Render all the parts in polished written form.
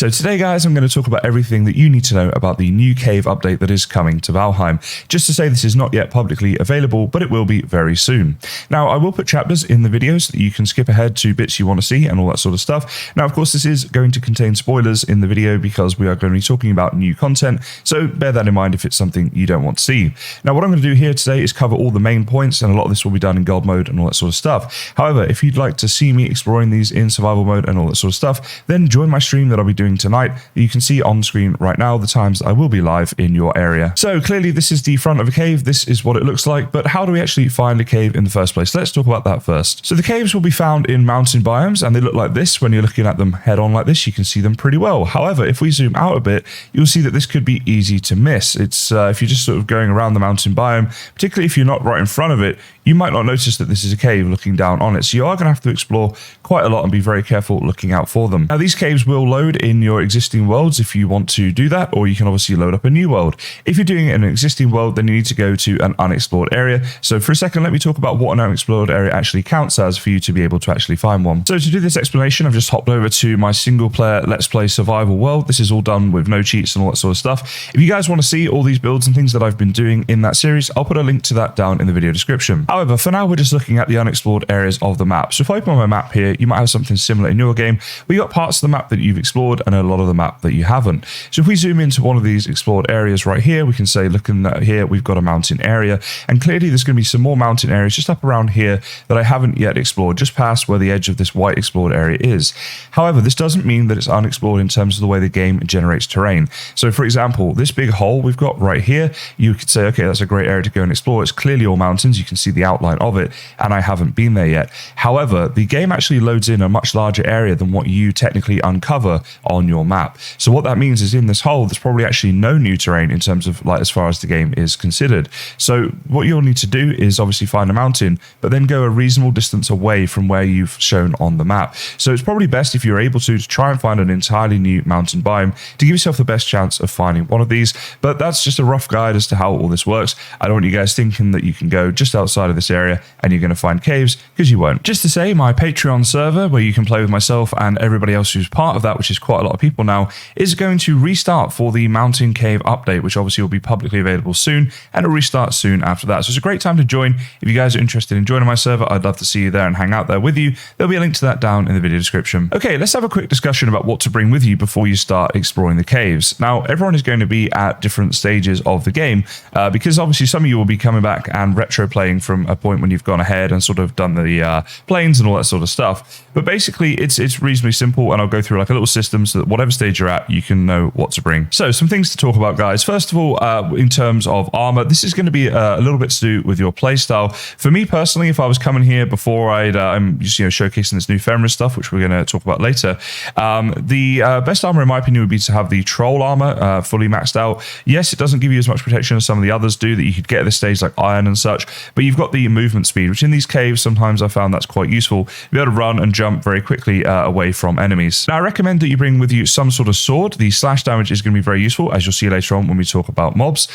So today, guys, I'm going to talk about everything that you need to know about the new cave update that is coming to Valheim. Just to say, this is not yet publicly available, but it will be very soon. Now, I will put chapters in the videos so that you can skip ahead to bits you want to see and all that sort of stuff. Now, of course, this is going to contain spoilers in the video because we are going to be talking about new content, so bear that in mind if it's something you don't want to see. Now, what I'm going to do here today is cover all the main points, and a lot of this will be done in gold mode and all that sort of stuff. However, if you'd like to see me exploring these in survival mode and all that sort of stuff, then join my stream that I'll be doing tonight. You can see on screen right now the times I will be live in your area. So clearly this is the front of a cave. This is what it looks like, but how do we actually find a cave in the first place? Let's talk about that first. So the caves will be found in mountain biomes, and they look like this. When you're looking at them head on like this, you can see them pretty well. However, if we zoom out a bit, you'll see that this could be easy to miss. It's if you're just sort of going around the mountain biome, particularly if you're not right in front of it, you might not notice that this is a cave looking down on it. So you are going to have to explore quite a lot and be very careful looking out for them. Now, these caves will load in your existing worlds if you want to do that, or you can obviously load up a new world. If you're doing it in an existing world, then you need to go to an unexplored area. So for a second, let me talk about what an unexplored area actually counts as for you to be able to actually find one. So to do this explanation, I've just hopped over to my single player Let's Play survival world. This is all done with no cheats and all that sort of stuff. If you guys want to see all these builds and things that I've been doing in that series, I'll put a link to that down in the video description. However, for now, we're just looking at the unexplored areas of the map. So if I open my map here, you might have something similar in your game, where you've got parts of the map that you've explored and a lot of the map that you haven't. So if we zoom into one of these explored areas right here, we can say, looking at here, we've got a mountain area, and clearly there's going to be some more mountain areas just up around here that I haven't yet explored, just past where the edge of this white explored area is. However, this doesn't mean that it's unexplored in terms of the way the game generates terrain. So for example, this big hole we've got right here, you could say, okay, that's a great area to go and explore. It's clearly all mountains. You can see the outline of it, and I haven't been there yet. However, the game actually loads in a much larger area than what you technically uncover on your map. So what that means is in this hole, there's probably actually no new terrain in terms of like as far as the game is considered. So what you'll need to do is obviously find a mountain, but then go a reasonable distance away from where you've shown on the map. So it's probably best if you're able to try and find an entirely new mountain biome to give yourself the best chance of finding one of these. But that's just a rough guide as to how all this works. I don't want you guys thinking that you can go just outside of this area and you're going to find caves, because you won't. Just to say, my Patreon server, where you can play with myself and everybody else who's part of that, which is quite a lot of people now, is going to restart for the mountain cave update, which obviously will be publicly available soon, and it'll restart soon after that. So it's a great time to join. If you guys are interested in joining my server, I'd love to see you there and hang out there with you. There'll be a link to that down in the video description. Okay, let's have a quick discussion about what to bring with you before you start exploring the caves. Now, everyone is going to be at different stages of the game, because obviously some of you will be coming back and retro playing from a point when you've gone ahead and sort of done the planes and all that sort of stuff. But basically, it's reasonably simple, and I'll go through like a little system so that whatever stage you're at, you can know what to bring. So some things to talk about, guys. First of all, in terms of armor, this is going to be a little bit to do with your playstyle. For me personally, if I was coming here before I'm just showcasing this new Fenris stuff, which we're going to talk about later, the best armor in my opinion would be to have the troll armor fully maxed out. Yes, it doesn't give you as much protection as some of the others do that you could get at this stage, like iron and such, but you've got the movement speed, which in these caves sometimes I found that's quite useful. You'll be able to run and jump very quickly away from enemies. Now, I recommend that you bring with you some sort of sword. The slash damage is going to be very useful, as you'll see later on when we talk about mobs.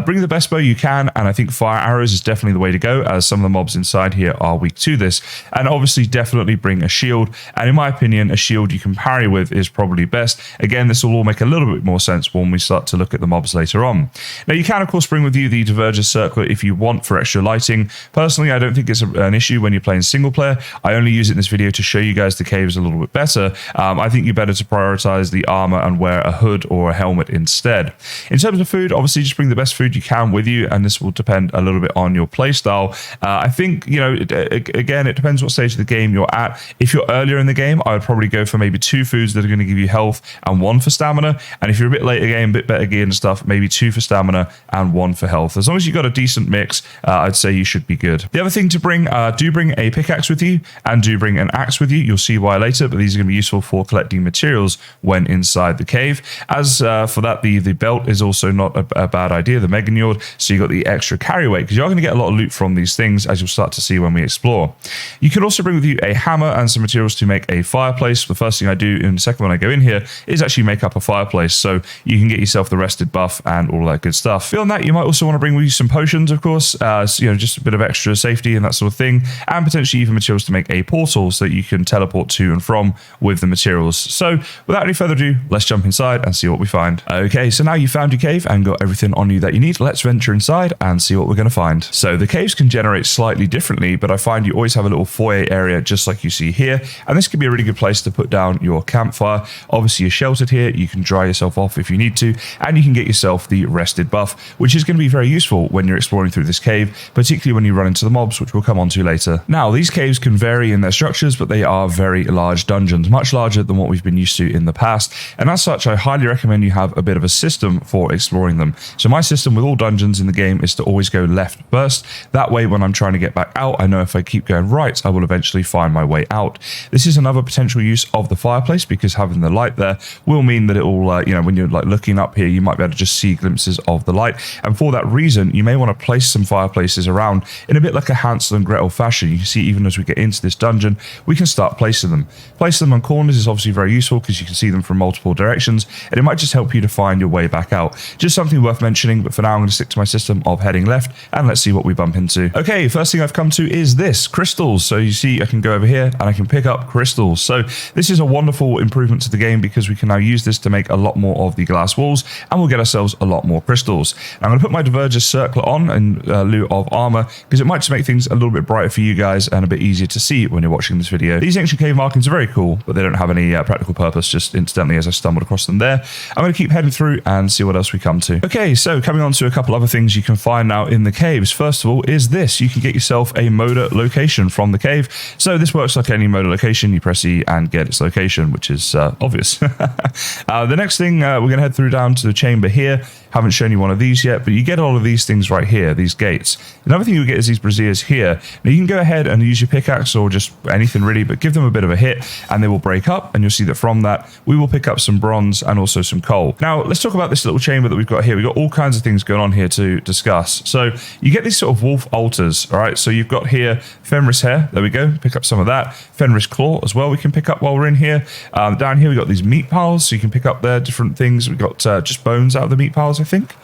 Bring the best bow you can, and I think fire arrows is definitely the way to go, as some of the mobs inside here are weak to this. And obviously definitely bring a shield, and in my opinion, a shield you can parry with is probably best. Again, this will all make a little bit more sense when we start to look at the mobs later on. Now, you can of course bring with you the diverger circlet if you want for extra lighting. Personally, I don't think it's an issue when you're playing single player. I only use it in this video to show you guys the caves a little bit better. I think you're better to prioritize the armor and wear a hood or a helmet instead. In terms of food, obviously just bring the best food you can with you, and this will depend a little bit on your playstyle. I think, again, it depends what stage of the game you're at. If you're earlier in the game, I would probably go for maybe 2 foods that are going to give you health and 1 for stamina. And if you're a bit later game, a bit better gear and stuff, maybe 2 for stamina and 1 for health. As long as you've got a decent mix, I'd say you should be good. The other thing to bring, do bring a pickaxe with you, and do bring an axe with you. You'll see why later, but these are going to be useful for collecting materials when inside the cave. As for that, the belt is also not a bad idea, the Mega Njord, so you got the extra carry weight, because you're going to get a lot of loot from these things, as you'll start to see when we explore. You can also bring with you a hammer and some materials to make a fireplace. The first thing I do in a second when I go in here is actually make up a fireplace, so you can get yourself the rested buff and all that good stuff. Beyond that, you might also want to bring with you some potions, of course, just a bit of extra safety and that sort of thing, and potentially even materials to make a portal so that you can teleport to and from with the materials. So without any further ado, let's jump inside and see what we find. Okay, so now you found your cave and got everything on you that you need. Let's venture inside and see what we're going to find. So the caves can generate slightly differently, but I find you always have a little foyer area just like you see here, and this can be a really good place to put down your campfire. Obviously you're sheltered here, you can dry yourself off if you need to, and you can get yourself the rested buff, which is going to be very useful when you're exploring through this cave, particularly when you run into the mobs, which we'll come on to later. Now these caves can vary in their structures, but they are very large dungeons, much larger than what we've been used to in the past, and as such I highly recommend you have a bit of a system for exploring them. So my system with all dungeons in the game is to always go left first. That way when I'm trying to get back out, I know if I keep going right, I will eventually find my way out. This is another potential use of the fireplace, because having the light there will mean that it will, when you're like looking up here, you might be able to just see glimpses of the light. And for that reason, you may want to place some fireplaces around in a bit like a Hansel and Gretel fashion. You can see even as we get into this dungeon, we can start placing them. Placing them on corners is obviously very useful because you can see them from multiple directions, and it might just help you to find your way back out. Just something worth mentioning, but for now I'm going to stick to my system of heading left, and let's see what we bump into. Okay, first thing I've come to is this, crystals. So you see I can go over here and I can pick up crystals. So this is a wonderful improvement to the game because we can now use this to make a lot more of the glass walls, and we'll get ourselves a lot more crystals. Now, I'm going to put my Diverger circlet on in lieu of armor, because it might just make things a little bit brighter for you guys and a bit easier to see when you're watching this video. These ancient cave markings are very cool, but they don't have any practical purpose, just incidentally as I stumbled across them there. I'm going to keep heading through and see what else we come to. Okay, so coming on to a couple other things you can find now in the caves. First of all is this. You can get yourself a moder location from the cave. So this works like any moder location. You press E and get its location, which is obvious. The next thing, we're going to head through down to the chamber here. Haven't shown you one of these yet, but you get all of these things right here, these gates. Another thing you get is these braziers here. Now you can go ahead and use your pickaxe or just anything really, but give them a bit of a hit and they will break up, and you'll see that from that we will pick up some bronze and also some coal. Now let's talk about this little chamber that we've got here. We've got all kinds of things going on here to discuss. So you get these sort of wolf altars, all right? So you've got here Fenris hair, there we go, pick up some of that. Fenris claw as well we can pick up while we're in here. Down here we've got these meat piles, so you can pick up there different things. We've got just bones out of the meat piles, I think.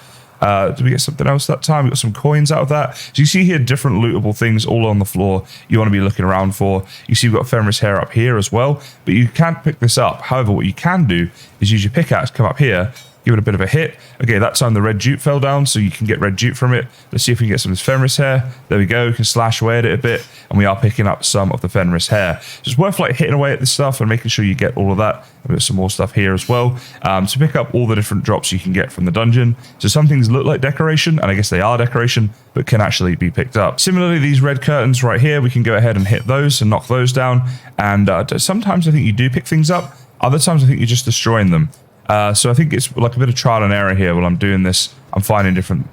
Did we get something else that time? We got some coins out of that. So you see here different lootable things all on the floor you want to be looking around for. You see we've got Fenris hair up here as well, but you can't pick this up. However, what you can do is use your pickaxe, come up here, give it a bit of a hit. Okay, that time the red jute fell down, so you can get red jute from it. Let's see if we can get some of this Fenris hair. There we go. We can slash away at it a bit, and we are picking up some of the Fenris hair. So it's worth like hitting away at this stuff and making sure you get all of that. We've got some more stuff here as well to pick up all the different drops you can get from the dungeon. So some things look like decoration, and I guess they are decoration, but can actually be picked up. Similarly, these red curtains right here, we can go ahead and hit those and knock those down. And sometimes I think you do pick things up. Other times I think you're just destroying them. So I think it's like a bit of trial and error here while I'm doing this. I'm finding different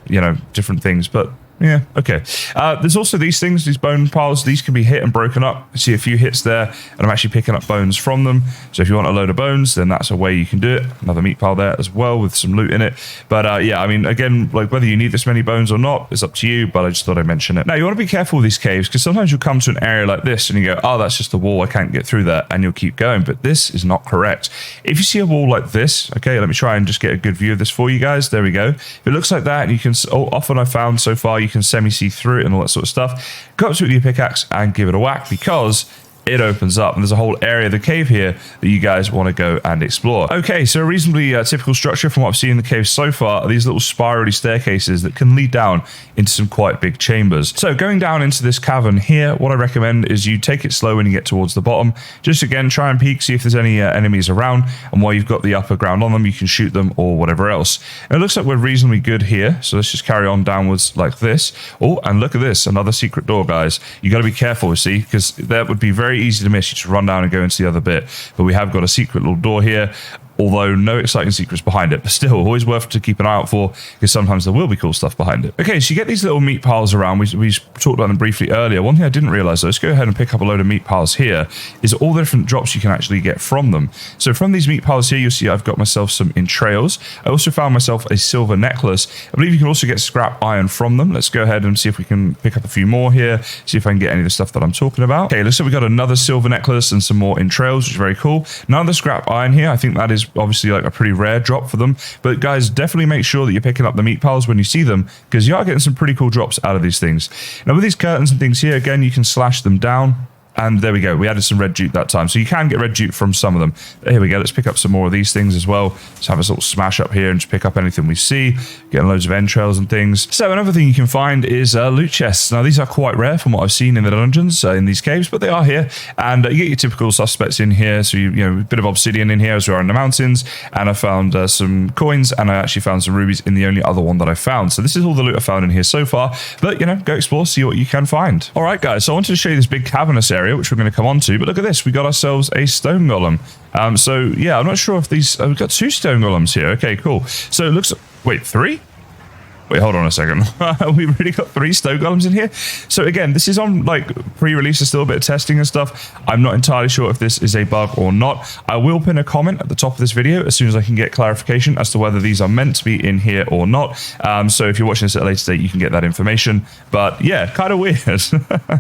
things, but yeah, okay. There's also these things, these bone piles. These can be hit and broken up. I see a few hits there, and I'm actually picking up bones from them. So if you want a load of bones, then that's a way you can do it. Another meat pile there as well with some loot in it. But yeah, I mean, again, like whether you need this many bones or not, it's up to you, but I just thought I'd mention it. Now, you want to be careful with these caves, because sometimes you'll come to an area like this and you go, oh, that's just a wall, I can't get through that, and you'll keep going. But this is not correct. If you see a wall like this, okay, let me try and just get a good view of this for you guys. There we go. If it looks like that, and you can, often I've found so far, you can semi-see through it and all that sort of stuff. Go up to it with your pickaxe and give it a whack, because it opens up and there's a whole area of the cave here that you guys want to go and explore. Okay, so a reasonably typical structure from what I've seen in the cave so far are these little spirally staircases that can lead down into some quite big chambers. So going down into this cavern here, what I recommend is you take it slow when you get towards the bottom. Just again, try and peek, see if there's any enemies around, and while you've got the upper ground on them, you can shoot them or whatever else. And it looks like we're reasonably good here, so let's just carry on downwards like this. Oh, and look at this, another secret door, guys. You got to be careful, you see, because that would be very easy to miss. You just run down and go into the other bit, but we have got a secret little door here, although no exciting secrets behind it, but still always worth to keep an eye out for, because sometimes there will be cool stuff behind it. Okay, so you get these little meat piles around. We talked about them briefly earlier. One thing I didn't realize, though, let's go ahead and pick up a load of meat piles here, is all the different drops you can actually get from them. So from these meat piles here, you'll see I've got myself some entrails. I also found myself a silver necklace. I believe you can also get scrap iron from them. Let's go ahead and see if we can pick up a few more here, see if I can get any of the stuff that I'm talking about. Okay, looks like we got another silver necklace and some more entrails, which is very cool. None of the scrap iron here. I think that is obviously like a pretty rare drop for them, but guys, definitely make sure that you're picking up the meat piles when you see them, because you are getting some pretty cool drops out of these things. Now with these curtains and things here, again, you can slash them down And there we go. We added some red jute that time. So you can get red jute from some of them. Here we go. Let's pick up some more of these things as well. Let's have a sort of smash up here and just pick up anything we see. Getting loads of entrails and things. So another thing you can find is loot chests. Now these are quite rare from what I've seen in the dungeons, in these caves, but they are here. And you get your typical suspects in here. So you know, a bit of obsidian in here as we are in the mountains. And I found some coins, and I actually found some rubies in the only other one that I found. So this is all the loot I found in here so far. But you know, go explore, see what you can find. All right, guys. So I wanted to show you this big cavernous area, which we're going to come on to, but look at this, we got ourselves a stone golem. So yeah, I'm not sure if these, we've got 2 stone golems here. Okay, cool. So it looks, wait, 3? Wait, hold on a second. We've really got 3 stone golems in here. So again, this is on like pre-release, there's still a bit of testing and stuff. I'm not entirely sure if this is a bug or not. I will pin a comment at the top of this video as soon as I can get clarification as to whether these are meant to be in here or not. So if you're watching this at a later date, you can get that information. But yeah, kind of weird.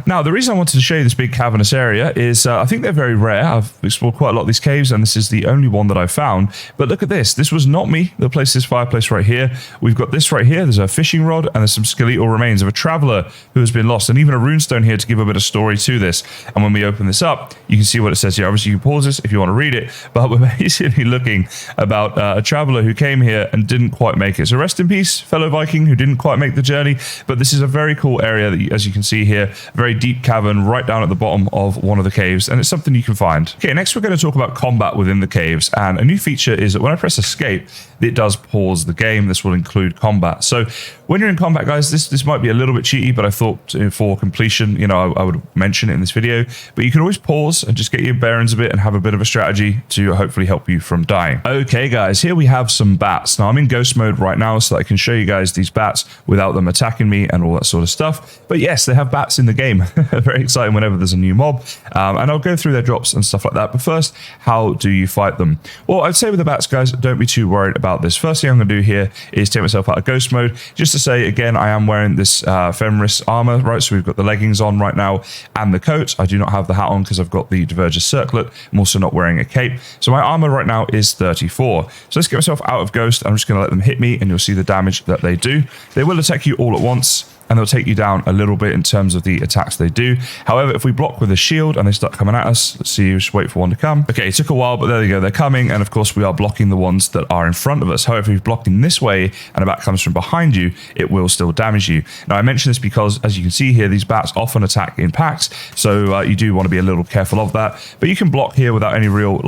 Now, the reason I wanted to show you this big cavernous area is I think they're very rare. I've explored quite a lot of these caves, and this is the only one that I found. But look at this. This was not me that placed this fireplace right here. We've got this right here. There's a fishing rod, and there's some skeletal remains of a traveler who has been lost, and even a runestone here to give a bit of story to this. And when we open this up, you can see what it says here. Obviously, you can pause this if you want to read it, but we're basically looking about a traveler who came here and didn't quite make it. So rest in peace, fellow Viking who didn't quite make the journey. But this is a very cool area that, as you can see here, a very deep cavern right down at the bottom of one of the caves, and it's something you can find. Okay, next we're going to talk about combat within the caves, and a new feature is that when I press escape, it does pause the game. This will include combat. So when you're in combat, guys, this might be a little bit cheaty, but I thought for completion, you know, I would mention it in this video. But you can always pause and just get your bearings a bit and have a bit of a strategy to hopefully help you from dying. Okay, guys, here we have some bats. Now I'm in ghost mode right now, so that I can show you guys these bats without them attacking me and all that sort of stuff. But yes, they have bats in the game. Very exciting whenever there's a new mob. And I'll go through their drops and stuff like that. But first, how do you fight them? Well, I'd say with the bats, guys, don't be too worried about this. First thing I'm going to do here is take myself out of ghost mode. Just to say, again, I am wearing this Fenris Armor, right? So we've got the leggings on right now and the coat. I do not have the hat on because I've got the Diverger Circlet. I'm also not wearing a cape. So my armor right now is 34. So let's get myself out of ghost. I'm just going to let them hit me, and you'll see the damage that they do. They will attack you all at once, and they'll take you down a little bit in terms of the attacks they do. However, if we block with a shield and they start coming at us, let's see, just wait for one to come. Okay, it took a while, but there they go, they're coming, and of course we are blocking the ones that are in front of us. However, if you've blocked in this way and a bat comes from behind you, it will still damage you. Now, I mention this because, as you can see here, these bats often attack in packs, so you do want to be a little careful of that. But you can block here without any real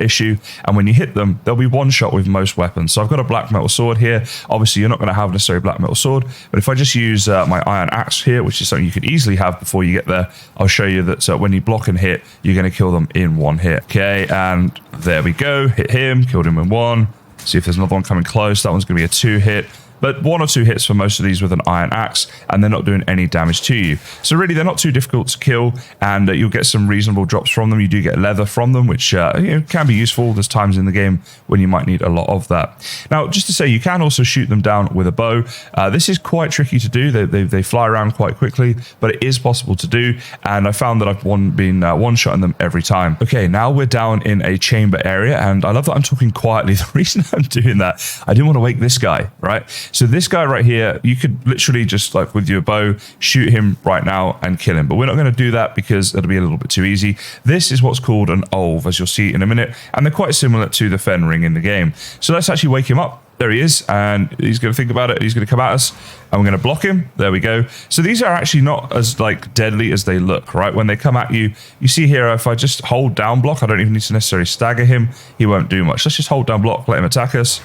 issue, and when you hit them, they'll be one shot with most weapons. So I've got a black metal sword here. Obviously, you're not going to have necessarily black metal sword, but if I just use my iron axe here, which is something you could easily have before you get there, I'll show you that when you block and hit, you're going to kill them in one hit. Okay, and there we go. Hit him, killed him in one. See if there's another one coming close. That one's going to be a 2-hit. But 1 or 2 hits for most of these with an iron axe, and they're not doing any damage to you. So really, they're not too difficult to kill, and you'll get some reasonable drops from them. You do get leather from them, which can be useful. There's times in the game when you might need a lot of that. Now, just to say, you can also shoot them down with a bow. This is quite tricky to do. They fly around quite quickly, but it is possible to do, and I found that I've been one-shotting them every time. Okay, now we're down in a chamber area, and I love that I'm talking quietly. The reason I'm doing that, I didn't want to wake this guy, right? So this guy right here, you could literally just, like with your bow, shoot him right now and kill him. But we're not going to do that because it'll be a little bit too easy. This is what's called an olve, as you'll see in a minute. And they're quite similar to the fen ring in the game. So let's actually wake him up. There he is, and he's going to think about it. He's going to come at us, and we're going to block him. There we go. So these are actually not as deadly as they look, right? When they come at you, you see here, if I just hold down block, I don't even need to necessarily stagger him. He won't do much. Let's just hold down block, let him attack us.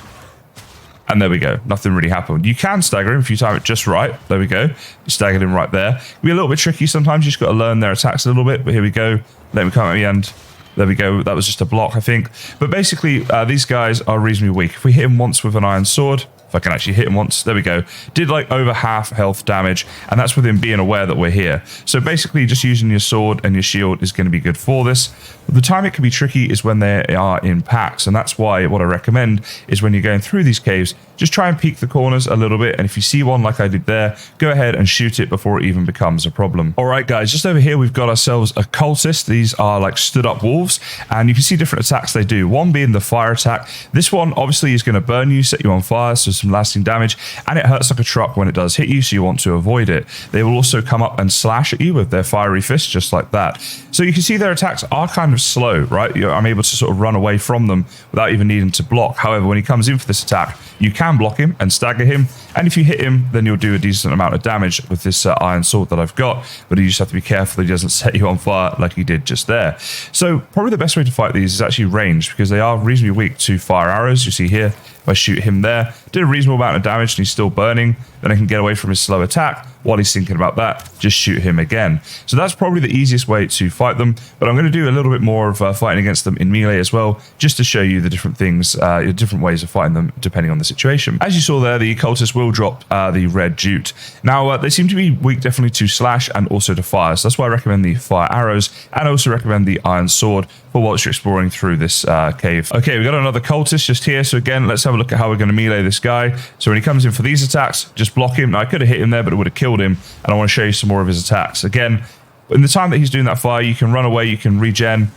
And there we go. Nothing really happened. You can stagger him if you time it just right. There we go. You staggered him right there. It'll be a little bit tricky sometimes. You just got to learn their attacks a little bit. But here we go. Let him come at me, and there we go. That was just a block, I think. But basically, these guys are reasonably weak. If we hit him once with an iron sword, if I can actually hit him once, there we go. Did over half health damage, and that's with him being aware that we're here. So basically, just using your sword and your shield is going to be good for this. The time it can be tricky is when they are in packs, and that's why what I recommend is when you're going through these caves, just try and peek the corners a little bit, and if you see one like I did there, go ahead and shoot it before it even becomes a problem. All right, guys, just over here, we've got ourselves a cultist. These are stood up wolves, and you can see different attacks they do. One being the fire attack. This one obviously is going to burn you, set you on fire, so some some lasting damage, and it hurts like a truck when it does hit you, so you want to avoid it. They will also come up and slash at you with their fiery fists, just like that. So you can see their attacks are kind of slow, right? I'm able to sort of run away from them without even needing to block. However, when he comes in for this attack, you can block him and stagger him, and if you hit him, then you'll do a decent amount of damage with this iron sword that I've got, but you just have to be careful that he doesn't set you on fire like he did just there. So probably the best way to fight these is actually ranged, because they are reasonably weak to fire arrows. You see here, if I shoot him there, did a reasonable amount of damage and he's still burning, then I can get away from his slow attack. While he's thinking about that, just shoot him again. So that's probably the easiest way to fight them, but I'm going to do a little bit more of fighting against them in melee as well, just to show you the different things, different ways of fighting them depending on the situation. As you saw there, the cultists will drop the red jute. Now, they seem to be weak definitely to slash and also to fire, so that's why I recommend the fire arrows, and I also recommend the iron sword for whilst you're exploring through this cave. Okay, we got another cultist just here, so again, let's have a look at how we're going to melee this guy. So when he comes in for these attacks, just block him. Now, I could have hit him there, but it would have killed him, and I want to show you some more of his attacks. Again, in the time that he's doing that fire, you can run away, you can regen.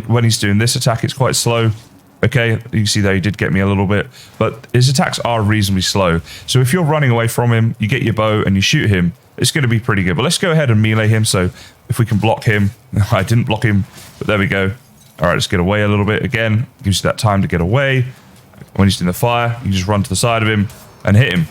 When he's doing this attack, it's quite slow. Okay, you see there, he did get me a little bit, but his attacks are reasonably slow. So if you're running away from him, you get your bow and you shoot him, it's going to be pretty good. But let's go ahead and melee him. So if we can block him, I didn't block him, but there we go. All right, let's get away a little bit. Again, gives you that time to get away. When he's in the fire, you just run to the side of him and hit him.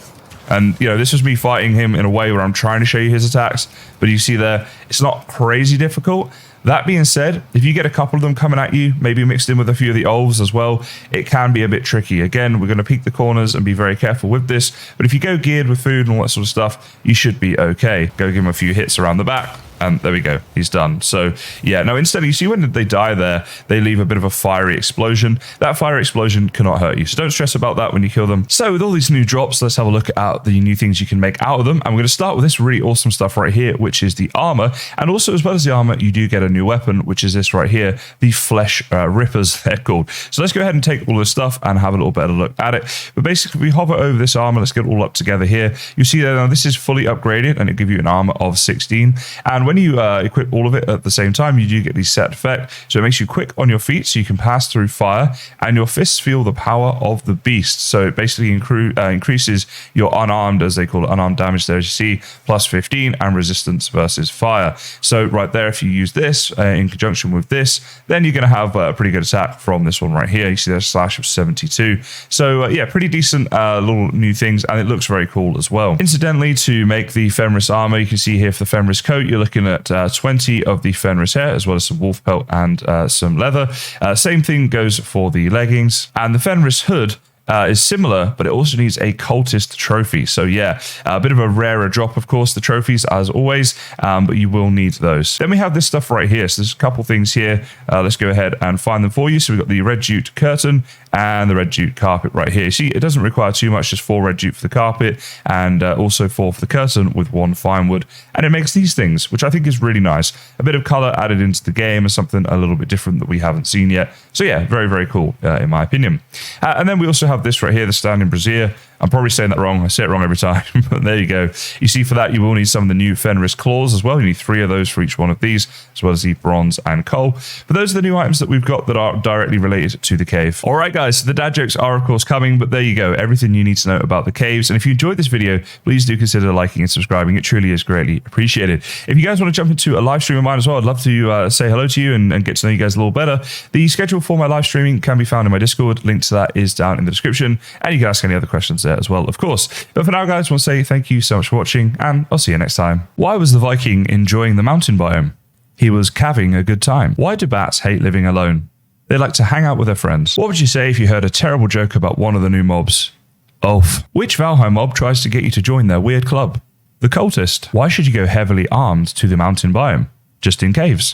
And, you know, this was me fighting him in a way where I'm trying to show you his attacks, but you see there, it's not crazy difficult. That being said, if you get a couple of them coming at you, maybe mixed in with a few of the olves as well, it can be a bit tricky. Again, we're going to peek the corners and be very careful with this, but if you go geared with food and all that sort of stuff, you should be okay. Go give him a few hits around the back, and there we go, he's done. So yeah, now instead, you see when they die there, they leave a bit of a fiery explosion. That fiery explosion cannot hurt you, so don't stress about that when you kill them. So with all these new drops, let's have a look at the new things you can make out of them. And we're going to start with this really awesome stuff right here, which is the armor. And also, as well as the armor, you do get a new weapon, which is this right here, the flesh rippers, they're called. So let's go ahead and take all this stuff and have a little better look at it. But basically, if we hover over this armor, let's get it all up together here. You see that now this is fully upgraded, and it gives you an armor of 16. And when you equip all of it at the same time, you do get the set effect. So it makes you quick on your feet, so you can pass through fire, and your fists feel the power of the beast. So it basically increases your unarmed, as they call it, unarmed damage there, as you see, plus 15, and resistance versus fire. So right there, if you use this in conjunction with this, then you're going to have a pretty good attack from this one right here. You see there's a slash of 72. So yeah, pretty decent little new things, and it looks very cool as well. Incidentally, to make the Fenris armor, you can see here for the Fenris coat, you're looking at 20 of the Fenris hair, as well as some wolf pelt and some leather. Same thing goes for the leggings, and the Fenris hood is similar, but it also needs a cultist trophy. So yeah, a bit of a rarer drop, of course, the trophies as always, but you will need those. Then we have this stuff right here. So there's a couple things here. Let's go ahead and find them for you. So we've got the red jute curtain and the red jute carpet right here. See, it doesn't require too much, just 4 red jute for the carpet, and also 4 for the curtain with 1 fine wood. And it makes these things, which I think is really nice. A bit of color added into the game is something a little bit different that we haven't seen yet. So yeah, very, very cool in my opinion. And then we also have this right here, the standing brazier. I'm probably saying that wrong. I say it wrong every time, but there you go. You see, for that, you will need some of the new Fenris claws as well. You need 3 of those for each one of these, as well as the bronze and coal. But those are the new items that we've got that are directly related to the cave. All right, guys, so the dad jokes are, of course, coming, but there you go. Everything you need to know about the caves. And if you enjoyed this video, please do consider liking and subscribing. It truly is greatly appreciated. If you guys want to jump into a live stream of mine as well, I'd love to say hello to you and get to know you guys a little better. The schedule for my live streaming can be found in my Discord. Link to that is down in the description, and you can ask any other questions there as well, of course. But for now, guys, I want to say thank you so much for watching, and I'll see you next time. Why was the Viking enjoying the mountain biome? He was having a good time. Why do bats hate living alone? They like to hang out with their friends. What would you say if you heard a terrible joke about one of the new mobs? Ulf. Which Valheim mob tries to get you to join their weird club? The Cultist. Why should you go heavily armed to the mountain biome? Just in caves.